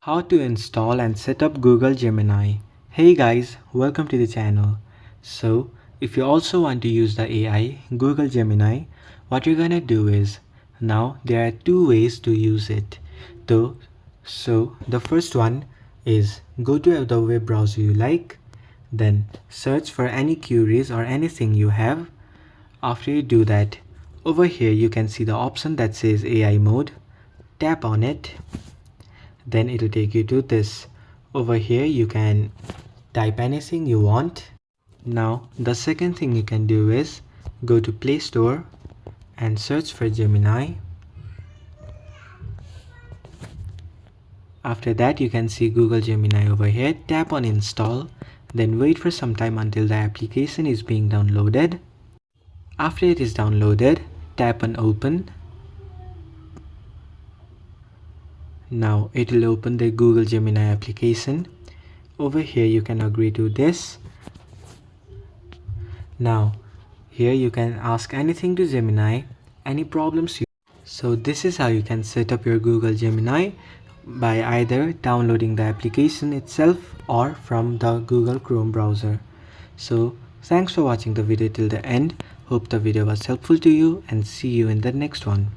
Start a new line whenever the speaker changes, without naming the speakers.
How to install and set up Google Gemini. Hey guys, welcome to the channel. So, if you also want to use the AI Google Gemini, what you're gonna do is, now there are two ways to use it. So the first one is go to the web browser you like, then search for any queries or anything you have. After you do that, over here you can see the option that says AI mode. Tap on it, then it'll take you to this. Over here you can type anything you want. Now the second thing you can do is go to Play Store and search for Gemini. After that you can see Google Gemini over here. Tap on install, then wait for some time until the application is being downloaded. After it is downloaded, tap on open. Now it will open the Google Gemini application. Over here you can agree to this. Now here you can ask anything to Gemini, any problems you. So this is how you can set up your Google Gemini by either downloading the application itself or from the Google Chrome browser. So thanks for watching the video till the end. Hope the video was helpful to you and see you in the next one.